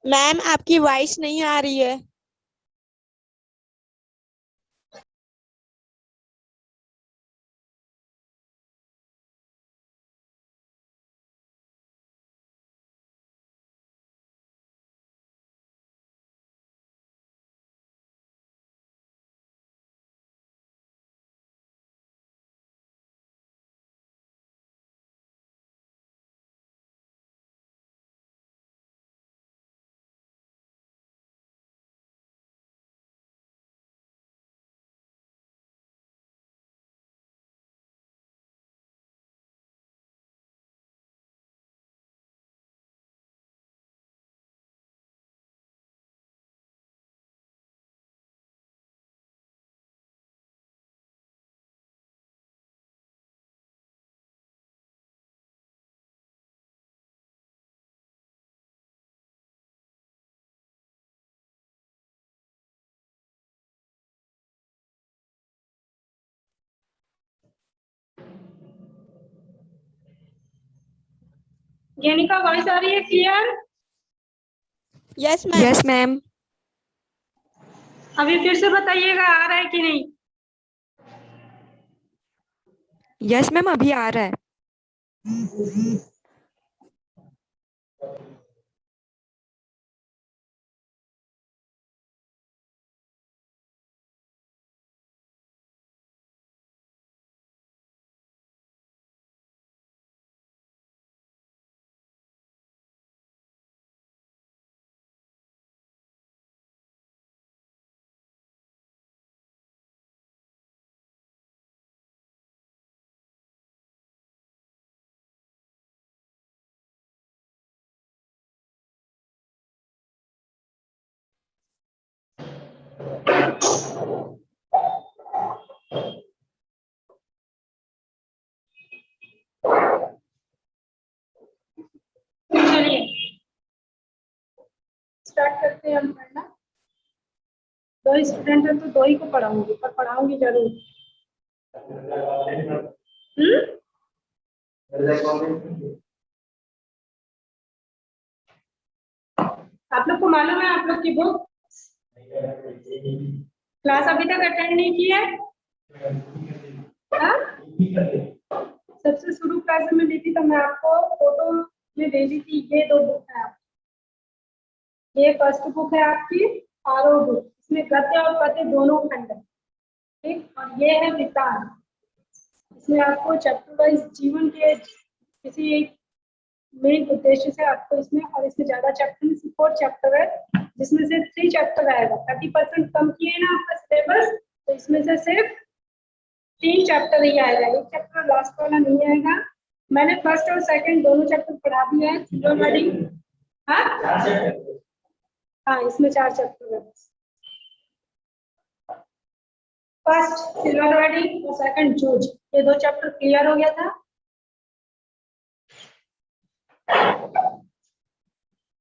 Ma'am आपकी voice नहीं आ रही है। जेनिका वॉइस आ रही है clear? Yes ma'am. Yes ma'am. अभी फिर से बताइएगा आ रहा है कि नहीं। यस मैम, अभी आ रहा है। चलिए स्टार्ट करते हैं हम पढ़ना। 2 स्टूडेंट हैं तो 2 ही को पढ़ाऊंगी, पर पढ़ाऊंगी जरूर। आप लोग को मालूम है आप लोग की बुक क्लास अभी तक अटेंड नहीं की है? हाँ? सबसे शुरू क्लास में ली थी तो मैं आपको फोटो में भेजी थी। ये 2 बुक है आपकी। ये फर्स्ट बुक है आपकी आरो बुक, इसमें गद्य और पद्य दोनों खंड है, ठीक। और ये है वितान, इसमें आपको चैप्टर वाइज जीवन के किसी एक मेन उद्देश्य से आपको इसमें, और इसमें ज्यादा चैप्टर 4 चैप्टर है, जिसमें से 3 चैप्टर आएगा। 30% कम किए ना आपका सिलेबस, तो इसमें से सिर्फ 3 चैप्टर ही आएगा, एक चैप्टर लास्ट वाला नहीं आएगा। मैंने फर्स्ट और सेकंड दोनों चैप्टर पढ़ा दिया है चिल्ड्रन वर्डिंग। हाँ, इसमें 4 चैप्टर है। फर्स्ट सिल्वर वर्डिंग और सेकंड जूझ, ये 2 चैप्टर क्लियर हो गया था।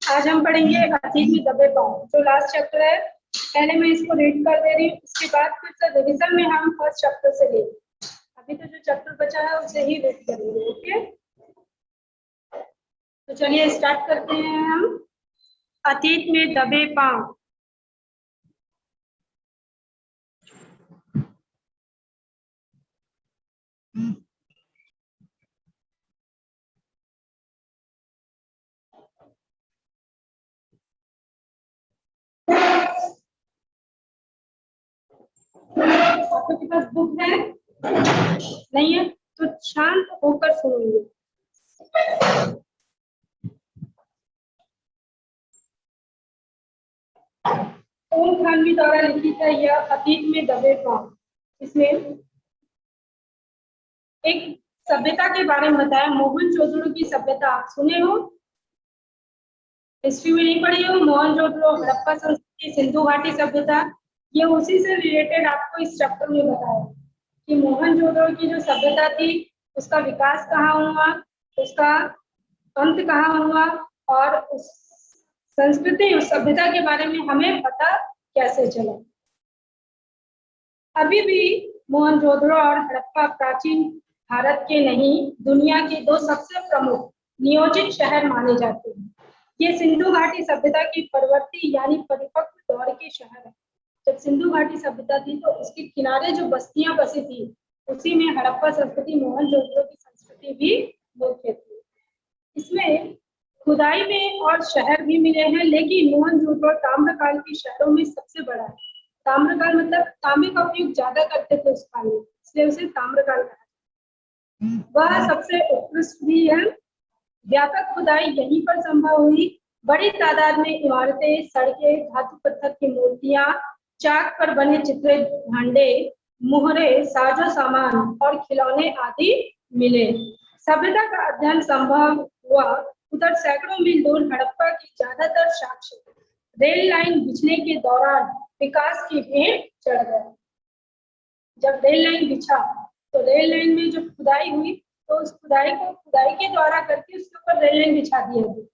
आज हम पढ़ेंगे अतीत में दबे पांव, जो लास्ट चैप्टर है। पहले मैं इसको रीड कर दे रही हूँ, उसके बाद फिर से रिवीजन में हम फर्स्ट चैप्टर से लेंगे। अभी तो जो चैप्टर बचा है उसे ही रीड करेंगे। ओके, तो चलिए स्टार्ट करते हैं हम। अतीत में दबे पांव। आपके पास बुक है? नहीं है तो शांत होकर सुनिए। ओम खानवी द्वारा लिखित है यह अतीत में दबे पांव। इसमें एक सभ्यता के बारे में बताया, मोहनजोदड़ो की सभ्यता। आप सुने हो, हिस्ट्री में नहीं पढ़ी हो? मोहनजोदड़ो, हड़प्पा संस्कृति, सिंधु घाटी सभ्यता, ये उसी से रिलेटेड आपको इस चैप्टर में बताया कि मोहनजोदड़ो की जो सभ्यता थी उसका विकास कहाँ हुआ, उसका अंत कहाँ हुआ, और उस संस्कृति, उस सभ्यता के बारे में हमें पता कैसे चला। अभी भी मोहनजोदड़ो और हड़प्पा प्राचीन भारत के नहीं, दुनिया के 2 सबसे प्रमुख नियोजित शहर माने जाते हैं। ये सिंधु घाटी सभ्यता की परवर्ती यानी परिपक्व दौर के शहर है। जब सिंधु घाटी सभ्यता थी तो उसके किनारे जो बस्तियां बसी थी उसी में हड़प्पा संस्कृति, मोहनजोदड़ो की संस्कृति भी मुख्य थी। इसमें खुदाई में और शहर भी मिले हैं, लेकिन मोहनजोदड़ो ताम्रकाल के शहरों में सबसे बड़ा है। ताम्रकाल मतलब तांबे का उपयोग ज्यादा करते थे उस काल में, इसलिए उसे ताम्रकाल कहा। वह सबसे उत्कृष्ट भी है। व्यापक खुदाई यहीं पर संभव हुई। बड़ी तादाद में इमारतें, सड़कें, धातु पत्थर की मूर्तियां, चाक पर बने चित्रित भांडे, मुहरे, साजो सामान और खिलौने आदि मिले। सभ्यता का अध्ययन संभव हुआ। उधर सैकड़ों मील दूर हड़प्पा की ज्यादातर साक्ष्य रेल लाइन बिछने के दौरान विकास की भेंट चढ़ गए। जब रेल लाइन बिछा तो रेल लाइन में जब खुदाई हुई तो उस खुदाई के द्वारा करके उसके ऊपर रेल लाइन बिछा दिया गया।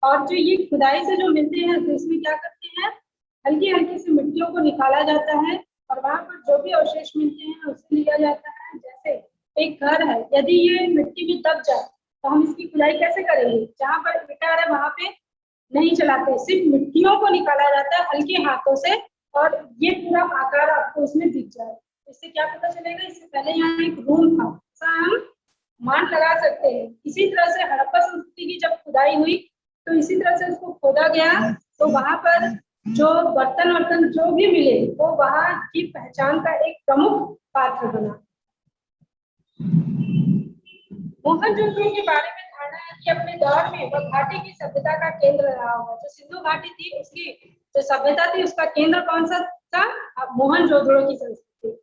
और जो ये खुदाई से जो मिलते हैं तो इसमें क्या करते हैं, हल्की हल्की से मिट्टियों को निकाला जाता है और वहां पर जो भी अवशेष मिलते हैं उसे लिया जाता है। जैसे एक घर है, यदि ये मिट्टी में दब जाए तो हम इसकी खुदाई कैसे करेंगे, जहाँ पर ईंटा है वहां पे नहीं चलाते, सिर्फ मिट्टियों को निकाला जाता है हल्के हाथों से और ये पूरा आकार आपको इसमें दिख जाए। इससे क्या पता चलेगा, इससे पहले यहाँ एक रूम था, ऐसा हम मान लगा सकते हैं। इसी तरह से हड़प्पा संस्कृति की जब खुदाई हुई तो इसी तरह से उसको खोदा गया तो वहां पर जो बर्तन जो भी मिले वो वहां की पहचान का एक प्रमुख पात्र बना। मोहनजोदड़ो के बारे में धारणा है कि अपने दौर में वह घाटी की सभ्यता का केंद्र रहा होगा। जो सिंधु घाटी थी उसकी जो सभ्यता थी उसका केंद्र कौन सा था, मोहनजोदड़ो की संस्कृति,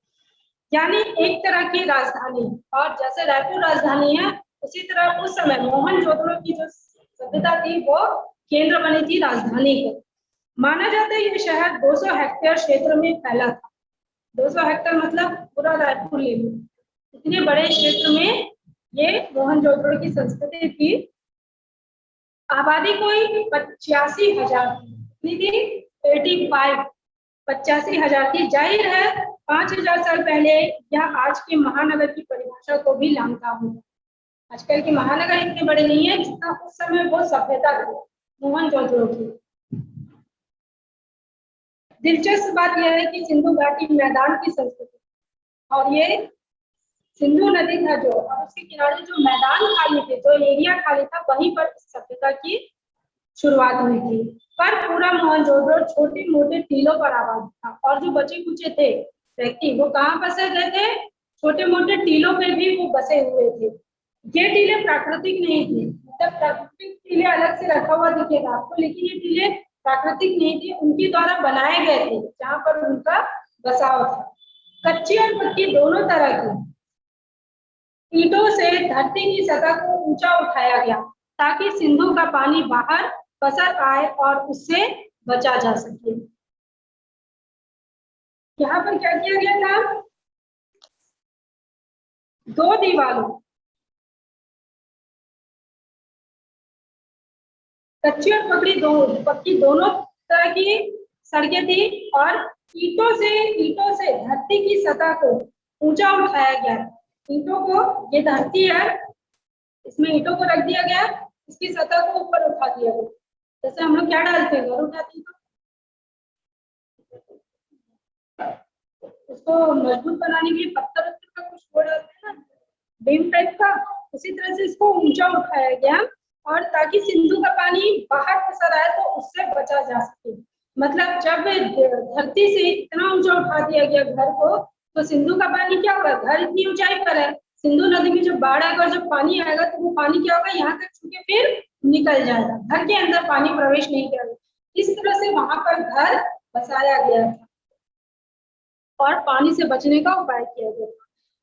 यानी एक तरह की राजधानी। और जैसे रायपुर राजधानी है उसी तरह उस समय मोहनजोदड़ो की जो सभ्यता थी वो केंद्र बनी थी राजधानी को। माना जाता है ये शहर 200 हेक्टेयर क्षेत्र में फैला था। 200 हेक्टेयर मतलब पूरा रायपुर ले लो, इतने बड़े क्षेत्र में ये मोहनजोदड़ो की संस्कृति थी। आबादी कोई 85,000 थी, 85,000 थी। जाहिर है 5,000 साल पहले यह आज के महानगर की परिभाषा को भी लांघता होगा। आजकल के महानगर इतने बड़े नहीं है जितना उस समय वो सभ्यता थी मोहनजोदड़ो की। दिलचस्प बात यह है कि सिंधु घाटी मैदान की संस्कृति और ये सिंधु नदी था जो, और उसके किनारे जो मैदान खाली थे, जो एरिया खाली था, वहीं पर इस सभ्यता की शुरुआत हुई थी। पर पूरा मोहनजोदड़ो छोटे मोटे टीलों पर आबाद था और जो बचे कुचे थे व्यक्ति वो कहाँ बसे गए थे, छोटे मोटे टीलों पे भी वो बसे हुए थे। ये टीले प्राकृतिक नहीं थी, मतलब प्राकृतिक टीले अलग से रखा हुआ दिखेगा आपको, लेकिन ये टीले प्राकृतिक नहीं थी, उनके द्वारा बनाए गए थे जहाँ पर उनका बसाव था। कच्ची और पक्की दोनों तरह की ईंटों से धरती की सतह को ऊंचा उठाया गया ताकि सिंधु का पानी बाहर पसर आए और उससे बचा जा सके। यहाँ पर क्या किया गया था, दो दीवारों, कच्ची और पक्की दोनों तरह की सड़कें थी और ईंटों से धरती की सतह को ऊंचा उठाया गया। ईंटों को, ये धरती है, इसमें ईंटों को रख दिया गया, इसकी सतह को ऊपर उठा दिया गया। जैसे हम लोग क्या डालते हैं, घर उठाते हैं तो उसको मजबूत बनाने के लिए पत्थर का कुछ वो डालते हैं ना, बीम टाइप का, उसी तरह से इसको ऊंचा उठाया गया और ताकि सिंधु का पानी बाहर पसर आए तो उससे बचा जा सके। मतलब जब धरती से इतना ऊंचा उठा दिया गया घर को तो सिंधु का पानी क्या होगा, घर इतनी ऊंचाई पर है, सिंधु नदी में जब बाढ़ आएगा, जब पानी आएगा तो वो पानी क्या होगा, यहाँ तक छू के फिर निकल जाएगा, घर के अंदर पानी प्रवेश नहीं करेगा। इस तरह से वहां पर घर बसाया गया था और पानी से बचने का उपाय किया गया।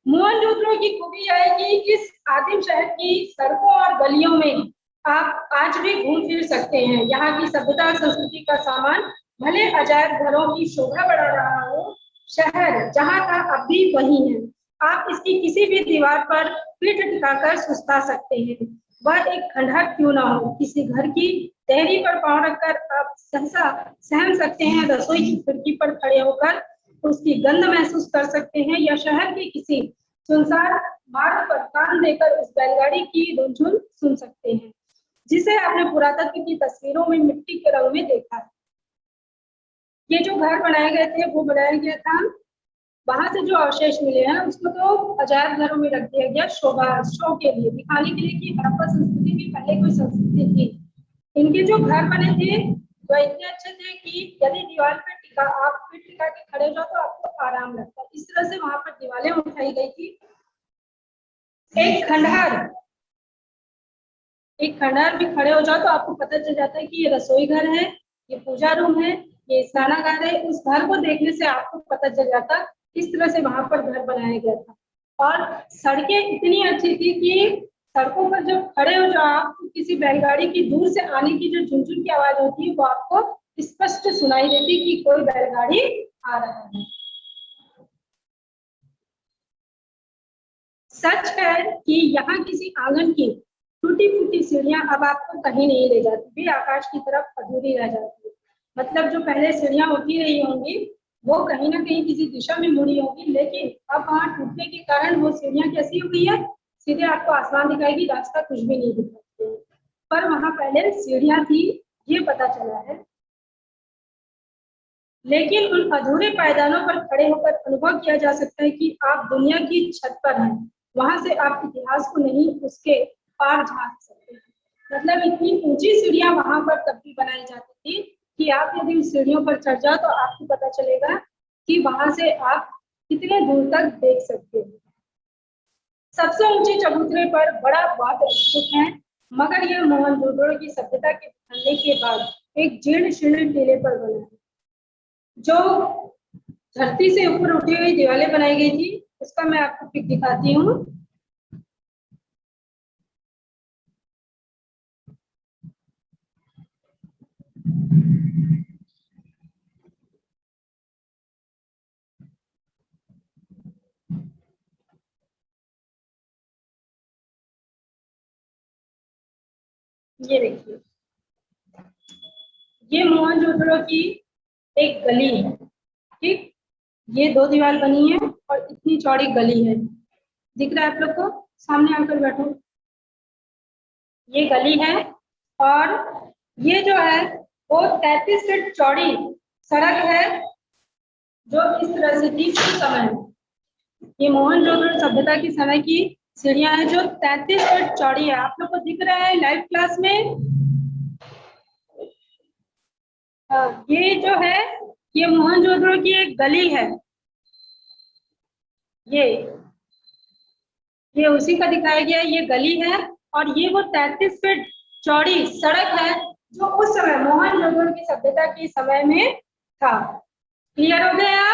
मोहनजोदड़ो की खूबी है कि इस आदिम शहर की सड़कों और गलियों में आप आज भी घूम फिर सकते हैं। यहाँ की सभ्यता और संस्कृति का सामान भले अजायब घरों की शोभा बढ़ा रहा हो, शहर जहाँ था अब भी वही है। आप इसकी किसी भी दीवार पर पीठ टिकाकर सुस्ता सकते हैं, वह एक खंडहर क्यों ना हो। किसी घर की देहरी पर पांव रखकर आप सहसा सहम सकते हैं, रसोई की खिड़की पर खड़े होकर उसकी गंध महसूस कर सकते हैं, या शहर के किसी सुनसान मार्ग पर कान देकर उस बैलगाड़ी की धुन सुन सकते हैं। जिसे आपने पुरातत्व की तस्वीरों में मिट्टी के रंग में देखा है। ये जो घर बनाए गए थे वो बनाया गया था, वहां से जो अवशेष मिले हैं उसको तो अजायब घरों में रख दिया गया, शो के लिए, दिखाने के लिए कि हड़प्पा संस्कृति भी पहले कोई संस्कृति थी। इनके जो घर बने थे वो इतने अच्छे थे कि यदि दीवार पे आप पीठ टिका के खड़े हो जाओ तो आपको आराम लगता है। इस तरह से वहां पर दीवारें उठाई गई थी। एक खंडहर भी खड़े हो जाओ तो आपको पता चल जाता है कि ये रसोई घर है, ये पूजा रूम है, ये स्नानागार है। उस घर को देखने से आपको पता चल जाता इस तरह से वहां पर घर बनाया गया था। और सड़कें इतनी अच्छी थी कि सड़कों पर जब खड़े हो जाओ आप तो किसी बैलगाड़ी की दूर से आने की जो झुनझुन की आवाज होती है वो आपको स्पष्ट सुनाई देती कि कोई बैलगाड़ी आ रहा है। सच है कि यहाँ किसी आंगन की टूटी फूटी सीढ़ियां अब आपको कहीं नहीं ले जाती, भी आकाश की तरफ अधूरी रह जाती है। मतलब जो पहले सीढ़ियां उठी रही होंगी वो कहीं ना कहीं किसी दिशा में मुड़ी होगी, लेकिन अब वहां टूटने के कारण वो सीढ़ियां कैसी हो गई है, सीधे आपको आसमान दिखाएगी, रास्ता कुछ भी नहीं दिखाई। पर वहां पहले सीढ़ियां थी, ये पता चला है। लेकिन उन अधूरे पायदानों पर खड़े होकर अनुभव किया जा सकता है कि आप दुनिया की छत पर हैं। वहां से आप इतिहास को नहीं उसके पार झांक सकते हैं। मतलब इतनी ऊंची सीढ़ियां वहां पर तब भी बनाई जाती थी कि आप यदि उस सीढ़ियों पर चढ़ जाओ तो आपको पता चलेगा कि वहां से आप कितने दूर तक देख सकते हैं। सबसे ऊंचे चबूतरे पर बड़ा बौद्ध स्तूप है, मगर यह मोहनजोदड़ो की सभ्यता के बनने के बाद एक जीर्ण शीर्ण टीले पर बना है। जो धरती से ऊपर उठी हुई दीवारें बनाई गई थी उसका मैं आपको पिक दिखाती हूँ। ये देखिए, ये मोहनजोदड़ो की एक गली है, ठीक। ये 2 दीवार बनी है और इतनी चौड़ी गली है, दिख रहा है आप लोग को? सामने आकर बैठो। ये गली है और ये जो है वो 33 फीट चौड़ी सड़क है जो इस तरह से थी उस समय। ये मोहनजोदड़ो सभ्यता की समय की सीढ़ियां हैं जो 33 फीट चौड़ी है। आप लोग को दिख रहा है लाइव क्लास में? ये जो है ये मोहनजोदड़ो की एक गली है, ये उसी का दिखाया गया है। ये गली है और ये वो 33 फीट चौड़ी सड़क है जो उस समय मोहनजोदड़ो की सभ्यता के समय में था। क्लियर हो गया?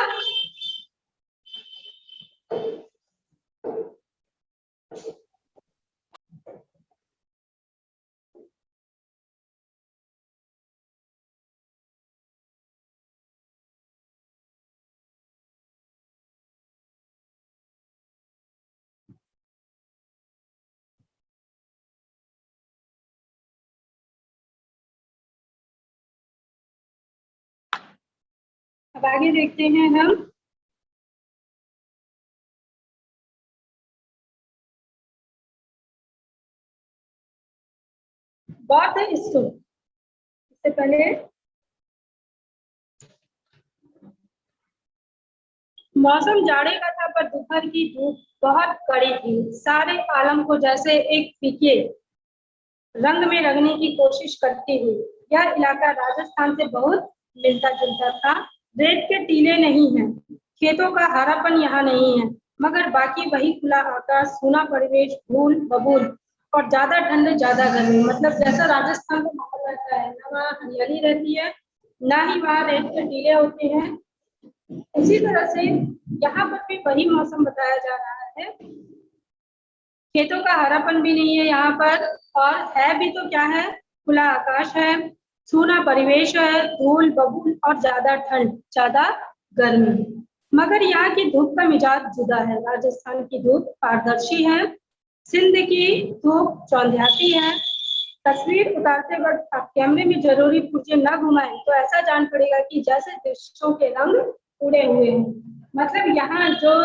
अब आगे देखते हैं हम। बौद्ध स्तूप, इससे पहले मौसम जाड़े का था पर दोपहर की धूप बहुत कड़ी थी। सारे आलम को जैसे एक फीके रंग में रंगने की कोशिश करती हुई यह इलाका राजस्थान से बहुत मिलता जुलता था। रेत के टीले नहीं हैं, खेतों का हरापन यहाँ नहीं है, मगर बाकी वही खुला आकाश, सूना परिवेश, धूल बबूल और ज्यादा ठंड ज्यादा गर्मी। मतलब जैसा राजस्थान का माहौल रहता है, ना वहाँ हरियाली रहती है ना ही वहाँ रेत के टीले होते हैं, उसी तरह से यहाँ पर भी वही मौसम बताया जा रहा है। खेतों का हरापन भी नहीं है यहाँ पर, और है भी तो क्या है, खुला आकाश है, सूना परिवेश है, धूल बबूल और ज्यादा ठंड ज्यादा गर्मी। मगर यहाँ की धूप का मिजाज जुदा है। राजस्थान की धूप पारदर्शी है, सिंध की धूप चौंधियाती है। तस्वीर उतारते वक्त आप कैमरे में जरूरी पुर्जे न घुमाएं तो ऐसा जान पड़ेगा कि जैसे दृश्यों के रंग उड़े हुए हैं। मतलब यहाँ जो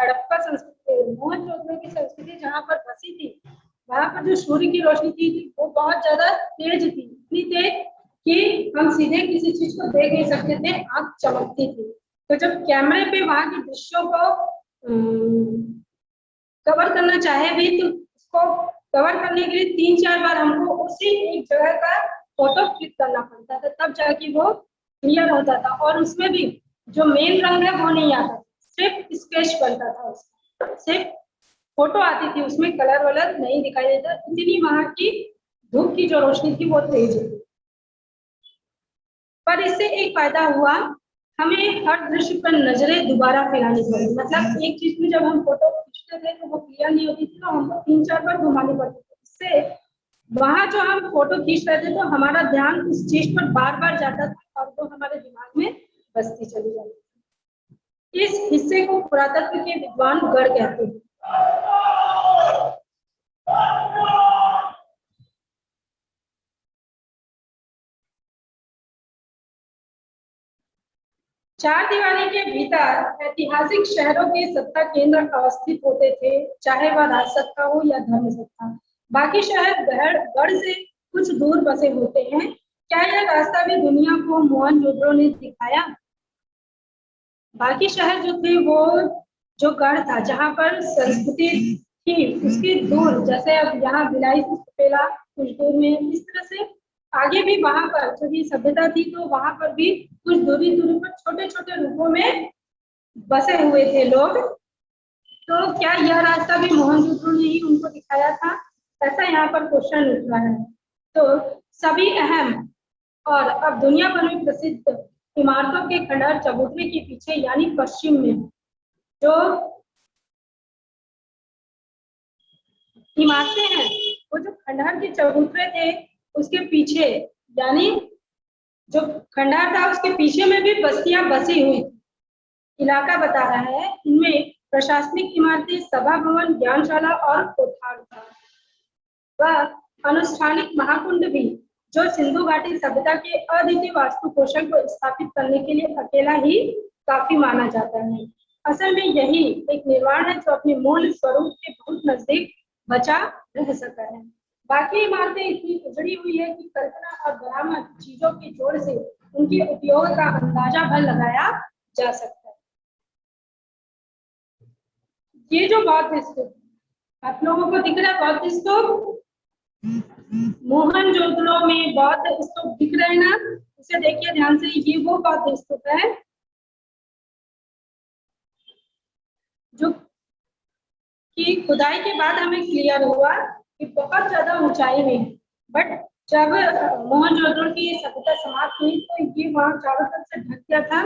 हड़प्पा संस्कृति, मोहनजोदड़ो की संस्कृति जहाँ पर बसी थी वहां पर जो सूर्य की रोशनी थी वो बहुत ज्यादा तेज थी, इतनी तेज कि हम सीधे किसी चीज को देख नहीं सकते थे, आंख चमकती थी। तो जब कैमरे पे वहां के दृश्यों को कवर करना चाहे भी तो उसको कवर करने के लिए 3-4 बार हमको उसी एक जगह का फोटो क्लिक करना पड़ता था, तब जाके वो क्लियर होता था। और उसमें भी जो मेन रंग है वो नहीं आता, सिर्फ स्केच बनता था, उसका सिर्फ फोटो आती थी, उसमें कलर वलर नहीं दिखाई देता, इतनी वहां की धूप की जो रोशनी थी वो तेज थी। पर इससे एक फायदा हुआ, हमें हर दृश्य पर नजरें दोबारा फिरानी पड़ी। मतलब एक चीज में जब हम फोटो खींचते थे तो वो क्लियर नहीं होती थी, तो हमको 3-4 बार घुमानी पड़ती थी। इससे वहां जो हम फोटो खींच रहे थे तो हमारा ध्यान उस चीज पर बार बार जाता था और वो हमारे दिमाग में बसती चली जाती थी। इस हिस्से को पुरातत्व के विद्वान गढ़ कहते हैं। चार दीवारी के भीतर ऐतिहासिक शहरों के सत्ता केंद्र अवस्थित होते थे, चाहे वह राजसत्ता हो या धर्म सत्ता। बाकी शहर गढ़ से कुछ दूर बसे होते हैं। क्या यह रास्ता भी दुनिया को मोहनजोदड़ो ने दिखाया? बाकी शहर जो थे वो जो गढ़ था जहाँ पर संस्कृति थी उसके दूर, जैसे अब यहाँ भिलाई से सपेला कुछ दूर में, इस तरह से आगे भी वहां पर जो भी सभ्यता थी तो वहां पर भी कुछ दूरी दूरी पर छोटे छोटे रूपों में बसे हुए थे लोग। तो क्या यह रास्ता भी मोहनजोदड़ो ने ही उनको दिखाया था? ऐसा यहाँ पर क्वेश्चन उठ रहा है। तो सभी अहम और अब दुनिया भर में प्रसिद्ध इमारतों के खंडहर चबूतरे के पीछे यानी पश्चिम में जो इमारतें हैं, वो जो खंडहर के चबूतरे थे उसके पीछे, यानी जो खंडहर था उसके पीछे में भी बस्तियां बसी हुई थी। इलाका बता रहा है इनमें प्रशासनिक इमारतें, सभा भवन, ज्ञानशाला और कोठार था। वह अनुष्ठानिक महाकुंड भी, जो सिंधु घाटी सभ्यता के अद्वितीय वास्तु कौशल को स्थापित करने के लिए अकेला ही काफी माना जाता है। असल में यही एक निर्माण है जो अपने मूल स्वरूप के बहुत नजदीक बचा रह सका है। बाकी इमारतें इतनी उजड़ी हुई है कि कल्पना और बरामद चीजों के जोड़ से उनके उपयोग का अंदाजा भर लगाया जा सकता है। ये जो बौद्ध स्तूप आप लोगों को दिख रहा है, बौद्ध स्तूप मोहनजोदड़ो में बौद्ध स्तूप दिख रहे हैं ना, इसे देखिए ध्यान से, ये वो बौद्ध स्तूप है जो कि खुदाई के बाद हमें क्लियर हुआ कि बहुत ज्यादा ऊंचाई में, बट जब मोहनजोदड़ो की सभ्यता समाप्त हुई तो ये वहां चारों तरफ से ढक गया था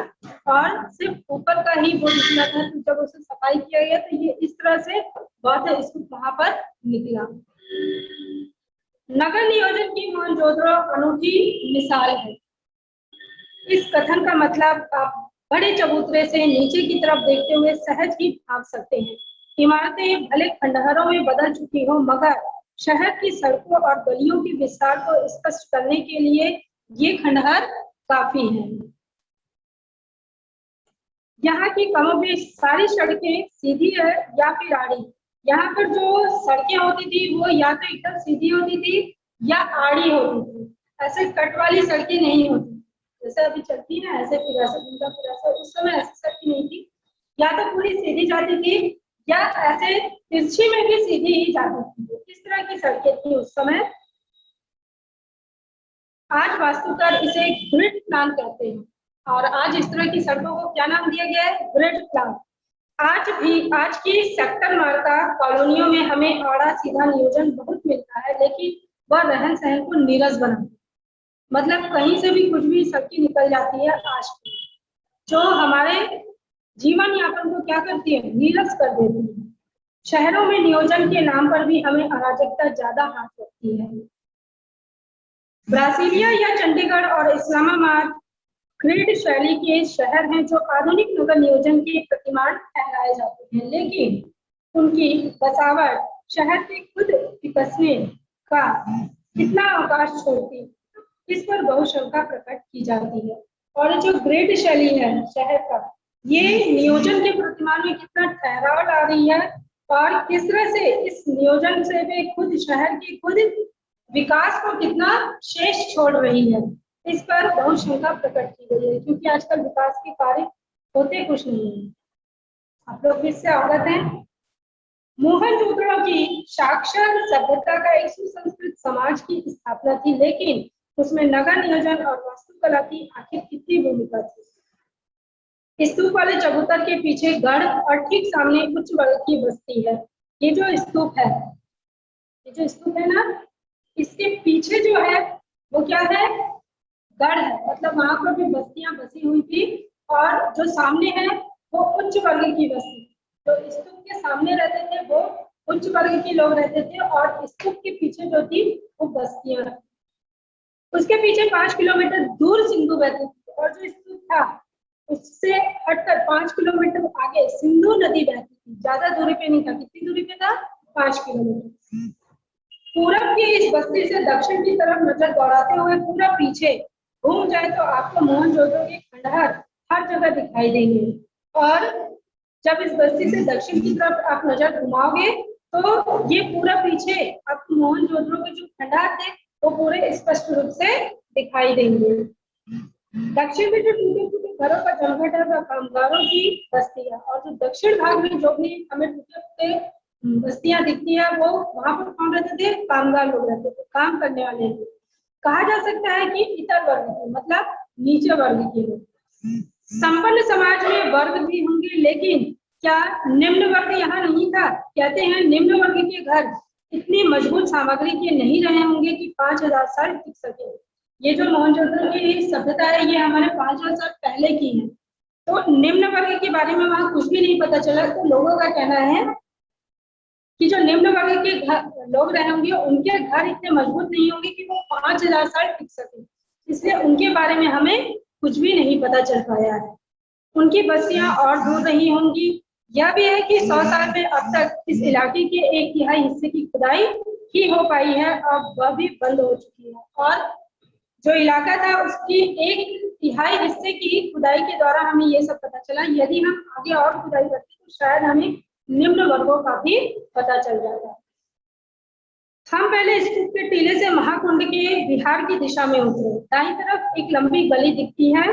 और सिर्फ ऊपर का ही वो निकला था। तो जब उसे सफाई किया गया तो ये इस तरह से बौद्ध स्तूप वहां पर निकला। नगर नियोजन की मोहनजोदड़ो अनूठी मिसाल है। इस कथन का मतलब आप बड़े चबूतरे से नीचे की तरफ देखते हुए सहज ही भाग सकते हैं। इमारतें भले खंडहरों में बदल चुकी हो, मगर शहर की सड़कों और गलियों के विस्तार को स्पष्ट करने के लिए ये खंडहर काफी हैं। यहाँ की कमोबेश सारी सड़कें सीधी है या फिर आड़ी। यहाँ पर जो सड़कें होती थी वो या तो एकदम सीधी होती थी या आड़ी होती थी, ऐसे कट वाली सड़कें नहीं होती जैसे अभी चलती है ऐसे फिर उस समय ऐसी सड़कें नहीं थी, या तो पूरी सीधी जाती थी या ऐसे तिरछी में भी सीधी ही जाती थी। इस तरह की सड़कें थी उस समय। आज वास्तुकार इसे ग्रिड प्लान कहते हैं और आज इस तरह की सड़कों को क्या नाम दिया गया है? Grid plan. आज की सेक्टर मार्का कॉलोनियों में हमें आड़ा सीधा नियोजन बहुत मिलता है, लेकिन वह रहन सहन को नीरस बनाती है। मतलब कहीं से भी कुछ भी सड़कें निकल जाती है आज की, जो हमारे जीवन यापन को क्या करती है? नीरस कर देती है। शहरों में नियोजन के नाम पर भी हमें अराजकता ज्यादा हाथ लगती है। ब्रासीलिया या चंडीगढ़ और इस्लामाबाद ग्रिड शैली के शहर हैं जो आधुनिक नगर नियोजन के प्रतिमान ठहराए जाते हैं, लेकिन उनकी बसावट शहर के खुद विकसने का कितना अवकाश छोड़ती, इस पर बहुत शंका प्रकट की जाती है। और जो ग्रिड शैली है शहर का, ये नियोजन के प्रतिमान में कितना ठहराव ला रही है, और किस तरह से इस नियोजन से वे खुद शहर की खुद विकास को कितना शेष छोड़ रही है, इस पर बहुत शंका प्रकट की गई है, क्योंकि आजकल विकास के कार्य होते कुछ नहीं है। आप लोग इससे अवगत हैं। मोहनजोदड़ो की साक्षर सभ्यता का एक सुसंस्कृत समाज की स्थापना थी, लेकिन उसमें नगर नियोजन और वास्तुकला की आखिर कितनी भूमिका थी। स्तूप वाले चबूतर के पीछे गढ़ और ठीक सामने उच्च वर्ग की बस्ती है। ये जो स्तूप है, ये जो स्तूप है ना, इसके पीछे जो है वो क्या है, गढ़ है, मतलब वहां पर भी बस्तियां बसी हुई थी, और जो सामने है वो उच्च वर्ग की बस्ती। तो स्तूप के सामने रहते थे वो उच्च वर्ग के लोग रहते थे, और स्तूप के पीछे जो थी वो बस्तियां। उसके पीछे 5 किलोमीटर दूर सिंधु बहती थी, और जो स्तूप था उससे हटकर 5 किलोमीटर आगे सिंधु नदी बहती थी। ज्यादा दूरी पे नहीं था। कितनी दूरी पे था? 5 किलोमीटर। पूरब की इस बस्ती से दक्षिण की तरफ नजर दौड़ाते हुए पूरा पीछे घूम जाए तो आपको मोहनजोदड़ो के खंडहर हर जगह दिखाई देंगे। और जब इस बस्ती से दक्षिण की तरफ आप नजर घुमाओगे तो ये पूरा पीछे आपको मोहनजोदड़ो के जो खंडहर थे वो पूरे स्पष्ट रूप से दिखाई देंगे। दक्षिण में जो टूटे फूटे घरों का जमघट है वह कामगारों की बस्ती है, और जो दक्षिण भाग में जो भी हमें टूटे फूटे बस्तियां दिखती है वो वहां पर कौन रहते थे? कामगार लोग रहते थे, काम करने वाले लोग। कहा जा सकता है कि इतर वर्ग के, मतलब नीचे वर्ग के लोग। संपन्न समाज में वर्ग भी होंगे, लेकिन क्या निम्न वर्ग यहाँ नहीं था? कहते हैं निम्न वर्ग के घर इतनी मजबूत सामग्री के नहीं रहे होंगे कि 5000 साल टिक सके। ये जो मोहनजोदड़ो की सभ्यता है ये हमारे 5000 साल पहले की है, तो निम्न वर्ग के बारे में वहां कुछ भी नहीं पता चला। तो लोगों का कहना है कि जो निम्न वर्ग के घर लोग रहे होंगे उनके घर इतने मजबूत नहीं होंगे कि वो 5000 साल टिक सके, इसलिए उनके बारे में हमें कुछ भी नहीं पता चल पाया है। उनकी बस्तियां और दूर रही होंगी। यह भी है कि 100 साल में अब तक इस इलाके के 1/3 हिस्से की खुदाई ही हो पाई है, अब वह भी बंद हो चुकी है। और जो इलाका था उसकी 1/3 हिस्से की खुदाई के द्वारा हमें ये सब पता चला। यदि हम आगे और खुदाई करते तो शायद हमें निम्न वर्गों का भी पता चल जाता है। हम पहले स्तूप के टीले से महाकुंड के बिहार की दिशा में उतरे। दाईं तरफ एक लंबी गली दिखती है,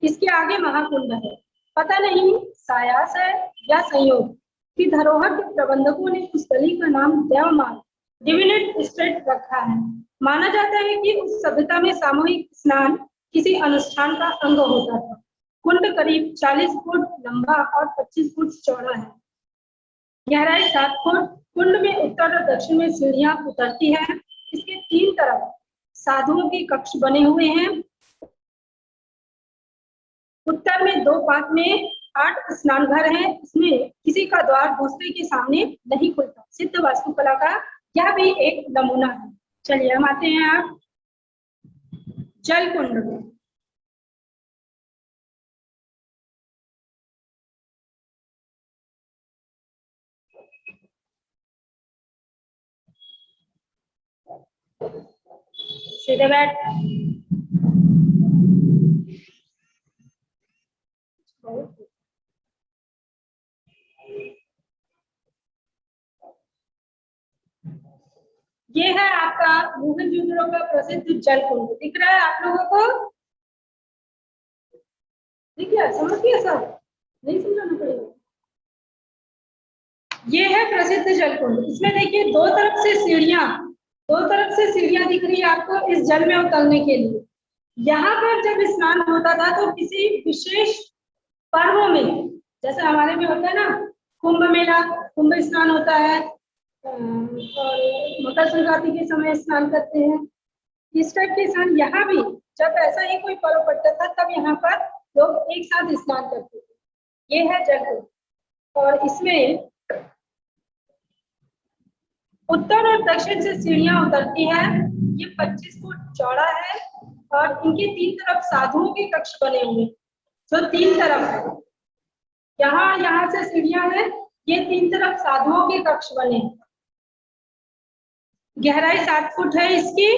इसके आगे महाकुंड है। पता नहीं सायास है या संयोग कि धरोहर के प्रबंधकों ने उस गली का नाम देवमार्ग, डिविनेट स्ट्रीट रखा है। माना जाता है कि उस सभ्यता में सामूहिक स्नान किसी अनुष्ठान का अंग होता था। कुंड करीब 40 फुट लंबा और 25 फुट चौड़ा है, गहराई 7 फुट। कुंड में उत्तर और दक्षिण में सीढ़ियां उतरती हैं। इसके 3 तरफ साधुओं के कक्ष बने हुए हैं। उत्तर में 2 पात में 8 स्नान घर हैं। इसमें किसी का द्वार दूसरे के सामने नहीं खुलता। सिद्ध वास्तुकला का यह भी एक नमूना है। चलिए हम आते हैं आप जल कुंड में। सीधे बैठ। ये है आपका मोहनजोदड़ो का प्रसिद्ध जल कुंड। दिख रहा है आप लोगों को? दिख गया? समझ गया सब? नहीं समझाना पड़ेगा। ये है प्रसिद्ध जल कुंड। इसमें देखिए दो तरफ से सीढ़ियां दिख रही है आपको इस जल में उतरने के लिए। यहाँ पर जब स्नान होता था तो किसी विशेष पर्वों में, जैसे हमारे में होता है ना कुंभ मेला, कुंभ स्नान होता है, और मकर संक्रांति के समय स्नान करते हैं। इस टाइप के स्नान यहाँ भी जब ऐसा ही कोई पर्व पड़ता था तब यहाँ पर लोग एक साथ स्नान करते थे। ये है जल, और इसमें उत्तर और दक्षिण से सीढ़ियां उतरती है। ये 25 फुट चौड़ा है और इनके 3 तरफ साधुओं के कक्ष बने हुए, जो 3 तरफ है। यहाँ से सीढ़ियां हैं, ये 3 तरफ साधुओं के कक्ष बने हैं। गहराई 7 फुट है इसकी,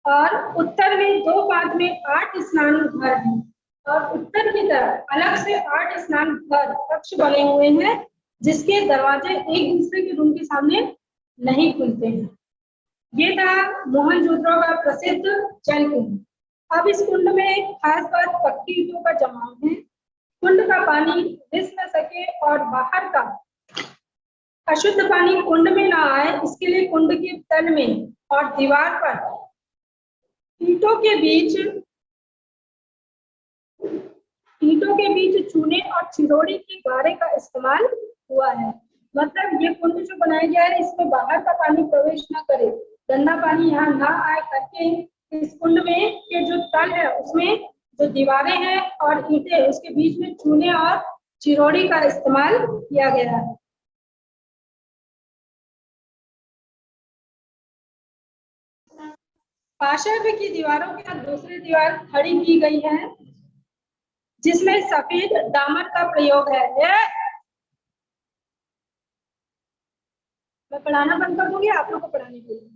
और उत्तर में 2 पात में 8 स्नान घर हैं। और उत्तर की तरफ अलग से 8 स्नान घर कक्ष बने हुए हैं, जिसके दरवाजे एक दूसरे के रूम के सामने नहीं खुलते हैं। ये था मोहनजोदड़ो का प्रसिद्ध जल कुंड। अब इस कुंड में एक खास बात पक्की ईंटों का जमाव है। कुंड का पानी रिस न सके और बाहर का अशुद्ध पानी कुंड में ना आए, इसके लिए कुंड के तल में और दीवार पर ईंटों के बीच चूने और चिरोड़ी के गारे का इस्तेमाल हुआ है। मतलब ये कुंड जो बनाया गया है, इसमें बाहर का पानी प्रवेश ना करे, गंदा पानी यहाँ ना आए करके इस कुंड में के जो तल है उसमें जो दीवारें हैं और ईंटें, उसके बीच में चूने और चिरोड़ी का इस्तेमाल किया गया है। पाषाण की दीवारों के साथ दूसरी दीवार खड़ी की गई है, जिसमें सफेद डामर का प्रयोग है। मैं पढ़ाना बंद कर दूंगी, आप लोग को पढ़ाने के लिए,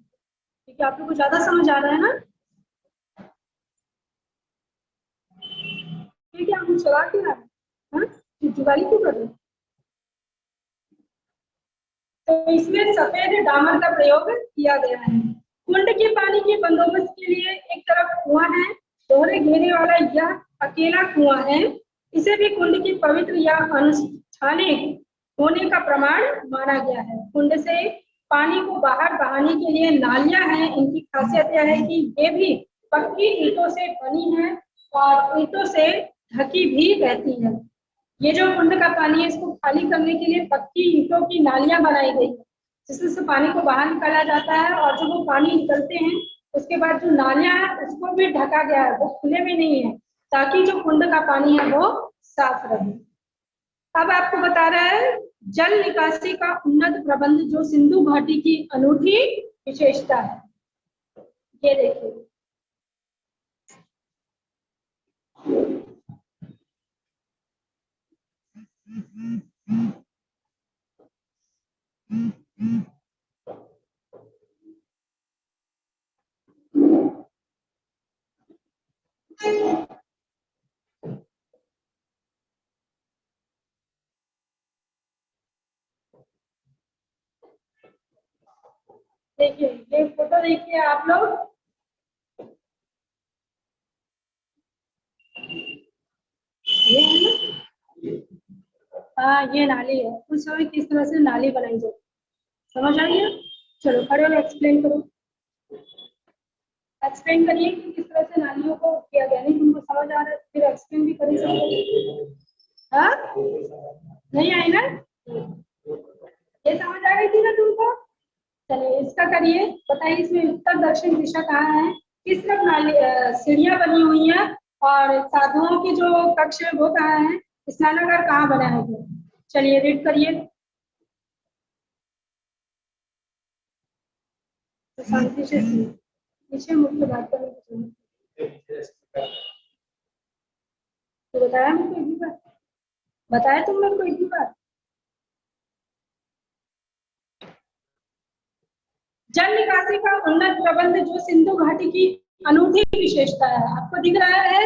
क्योंकि आप लोग को ज्यादा समझ आ रहा है ना। ठीक है, हम चला के आ रहे हैं, दिवाली क्यों कर रहे हैं? तो इसमें सफेद डामर का प्रयोग किया गया है। कुंड के पानी के बंदोबस्त के लिए एक तरफ कुआं है, दोहरे घेरे वाला यह अकेला कुआं है। इसे भी कुंड की पवित्र या अनुष्ठानिक होने का प्रमाण माना गया है। कुंड से पानी को बाहर बहाने के लिए नालियां हैं। इनकी खासियत यह है कि ये भी पक्की ईंटों से बनी है और ईंटों से ढकी भी रहती है। ये जो कुंड का पानी है, इसको खाली करने के लिए पक्की ईंटों की नालियां बनाई गई है, जिसमें से पानी को बाहर निकाला जाता है। और जब वो पानी निकलते हैं, उसके बाद जो नालियां हैं उसको भी ढका गया है, वो खुले में नहीं है, ताकि जो कुंड का पानी है वो साफ रहे। अब आपको बता रहा है जल निकासी का उन्नत प्रबंध, जो सिंधु घाटी की अनूठी विशेषता है। ये देखिए, देखिए ये फोटो देखिए आप लोग। ये है ना, हाँ ये नाली है। उस समय किस तरह से नाली बनाई जाए, समझ आई है? चलो खड़े होकर एक्सप्लेन करो, एक्सप्लेन करिए कि किस तरह से नालियों को किया गया। नहीं तुमको समझ आ रहा है, फिर एक्सप्लेन भी करिए सब। हाँ नहीं आई ना, ये समझ आ गई थी ना तुमको? चलिए इसका करिए, बताइए इसमें उत्तर दक्षिण दिशा कहाँ है, किस तरफ नाली सीढ़ियां बनी हुई हैं, और साधुओं की जो कक्ष है वो कहाँ है, स्नानागार कहाँ बना है? चलिए रीड करिए। तो शांति से पीछे मुख्य बात करने की तो बताया मेरे को एक भी बार, बताया तुम मेरे को एक भी बार? जल निकासी का उन्नत प्रबंध, जो सिंधु घाटी की अनूठी विशेषता है। आपको दिख रहा है?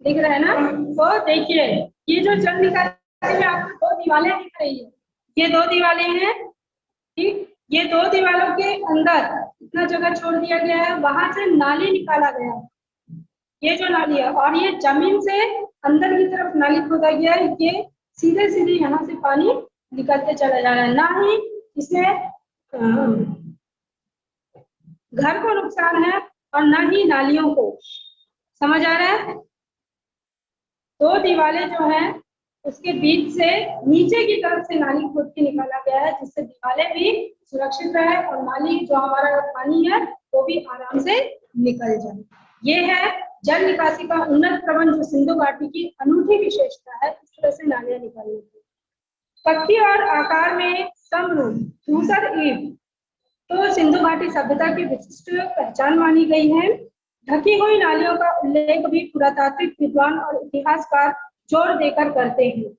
दिख रहा है ना? तो देखिए, ये जो जल निकासी में आपको 2 दीवारें दिख रही है, ये 2 दीवारें हैं, ठीक। ये 2 दीवारों के अंदर इतना जगह छोड़ दिया गया है, वहां से नाली निकाला गया है। ये जो नाली है, और ये जमीन से अंदर की तरफ नाली खोदा गया है। ये सीधे सीधे यहाँ से पानी निकलते चला जा रहा है, ना ही इसमें घर को नुकसान है और ना ही नालियों को। समझ आ रहा है? 2 दीवारें जो है उसके बीच से नीचे की तरफ से नाली खोद के निकाला गया है, जिससे दीवारें भी सुरक्षित रहे और नाली जो हमारा पानी है वो भी आराम से निकल जाए। ये है जल निकासी का उन्नत प्रबंध, जो सिंधु घाटी की अनूठी विशेषता है। इस तरह से नालियां निकालने की पक्की और आकार में समरूप धूसर ईंट तो सिंधु घाटी सभ्यता की विशिष्ट पहचान मानी गई है। ढकी हुई नालियों का उल्लेख भी पुरातात्विक विद्वान और इतिहासकार जोर देकर करते हैं।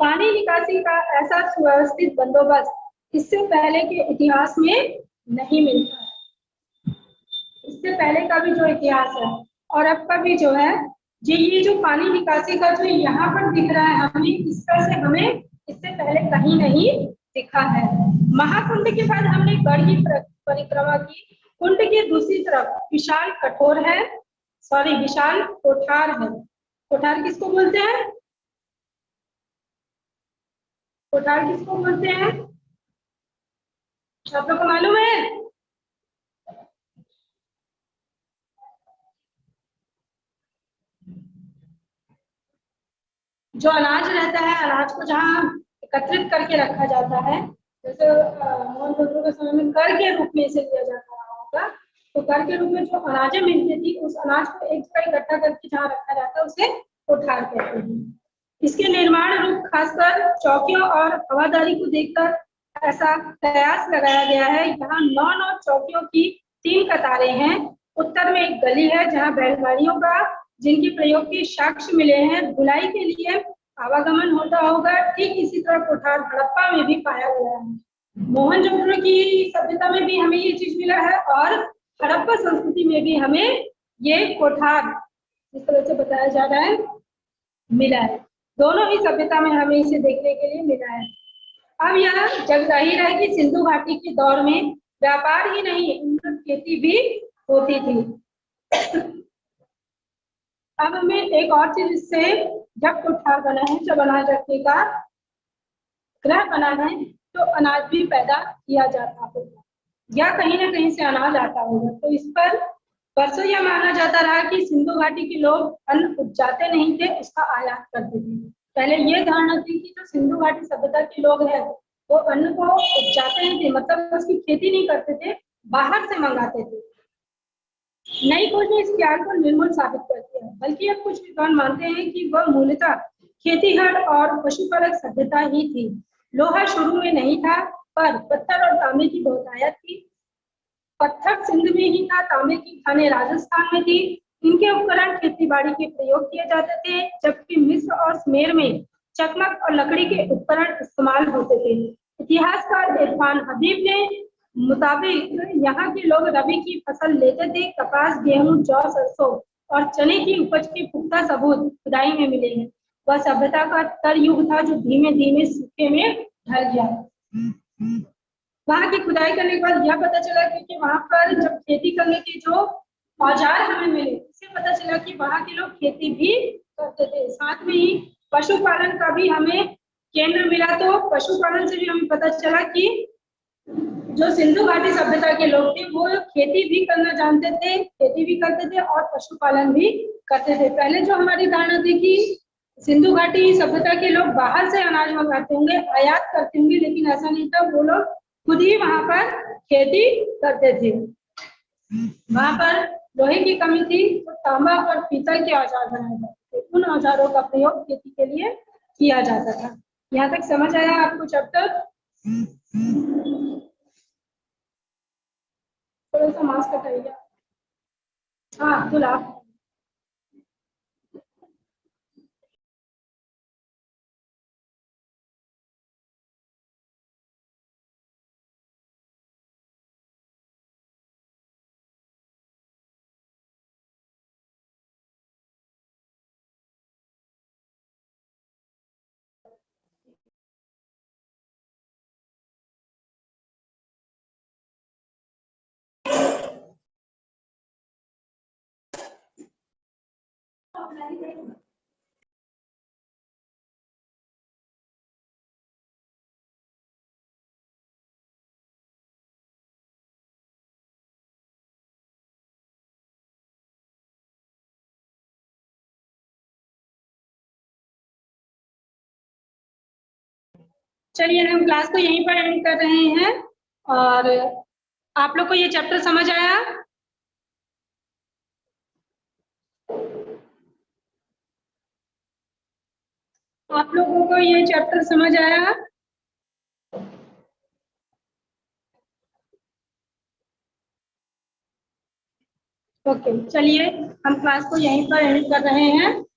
पानी निकासी का ऐसा सुव्यवस्थित बंदोबस्त इससे पहले के इतिहास में नहीं मिलता है। इस इससे पहले का भी जो इतिहास है और अब का भी जो है, ये जो पानी निकासी का जो यहाँ पर दिख रहा है हमें, इस तरह से हमें इससे पहले कहीं नहीं दिखा है। महाकुंड के बाद हमने गढ़ की परिक्रमा की। कुंड के दूसरी तरफ विशाल कठोर है, सॉरी विशाल कोठार है। कोठार किसको बोलते हैं? कोठार किसको बोलते हैं? आप लोग को मालूम है? जो अनाज रहता है, अनाज को जहाँ एकत्रित करके रखा जाता है, जैसे मोहनजोदड़ो के समय में कर के रूप में इसे लिया जाता होगा, तो कर के रूप में जो अनाजें मिलती थी, उस अनाज को एक जगह इकट्ठा करके जहाँ रखा जाता है उसे कोठार कहते हैं। इसके निर्माण रूप खासकर चौकियों और हवादारी को देखकर ऐसा कयास लगाया गया है। यहाँ 9 चौकियों की 3 कतारें हैं। उत्तर में एक गली है जहाँ बैलगाड़ियों का, जिनके प्रयोग के साक्ष्य मिले हैं, धुलाई के लिए आवागमन होता होगा। ठीक इसी तरह कोठार हड़प्पा में भी पाया गया है। मोहनजोदड़ो की सभ्यता में भी हमें ये चीज मिला है और हड़प्पा संस्कृति में भी हमें ये कोठार जिस तरह से बताया जा रहा है मिला है। दोनों ही सभ्यता में हमें इसे देखने के लिए मिला है। अब यह जग जाहिर है कि सिंधु घाटी के दौर में व्यापार ही नहीं, उन्नत खेती भी होती थी। अब हमें एक और चीज इससे, जब कोठार बना है, जब अनाज रखने का ग्रह बना है, तो अनाज भी पैदा किया जाता होगा या कहीं ना कहीं से अनाज आता होगा। तो इस पर वर्षों यह माना जाता रहा कि सिंधु घाटी के लोग अन्न उपजाते नहीं थे, उसका आयात करते थे। पहले ये धारणा थी कि जो सिंधु घाटी सभ्यता के लोग हैं वो अन्न को उपजाते नहीं थे, मतलब उसकी खेती नहीं करते थे, बाहर से मंगाते थे। नई खोज ने इस ख्याल को निर्मूल साबित कर दिया, बल्कि अब कुछ विद्वान मानते हैं कि वह मूलतः खेतीहर और पशुपालक सभ्यता ही थी। लोहा शुरू में नहीं था, पर पत्थर और तांबे की बहुत आयात थी। पत्थर सिंध में ही था, तांबे की खानें राजस्थान में थी। इनके उपकरण खेती बाड़ी के प्रयोग किए जाते थे, जबकि मिस्र और सुमेर में चकमक और लकड़ी के उपकरण इस्तेमाल होते थे। इतिहासकार इरफान हबीब ने मुताबिक यहाँ के लोग रबी की फसल लेते थे। कपास, गेहूं, जौ, सरसों और चने की उपज के पुख्ता सबूत खुदाई में मिले हैं। वह सभ्यता का तर युग था जो धीमे धीमे सूखे में ढल गया। वहां की खुदाई करने के बाद यह पता चला कि वहां पर जब खेती करने के जो औजार हमें मिले, इससे पता चला कि वहां के लोग खेती भी करते थे। साथ में ही पशुपालन का भी हमें केंद्र मिला। तो पशुपालन से भी हमें पता चला कि जो सिंधु घाटी सभ्यता के लोग थे वो खेती भी करना जानते थे, खेती भी करते थे और पशुपालन भी करते थे। पहले जो हमारी धारणा थी कि सिंधु घाटी सभ्यता के लोग बाहर से अनाज मंगाते होंगे, आयात करते होंगे, लेकिन ऐसा नहीं था। वो लोग खुद ही वहां पर खेती करते थे। वहां पर लोहे की कमी थी, तो तांबा और पीतल के औजार बनाए जाते थे। उन औजारों का प्रयोग खेती के लिए किया जाता था। यहाँ तक समझ आया आपको चैप्टर? थोड़ा सा मास्क हटाइए। हाँ अब्दुल, आप चलिए, हम क्लास को यहीं पर एंड कर रहे हैं। और आप लोग को ये चैप्टर समझ आया? आप लोगों को ये चैप्टर समझ आया? ओके, चलिए हम क्लास को यहीं पर एंड कर रहे हैं।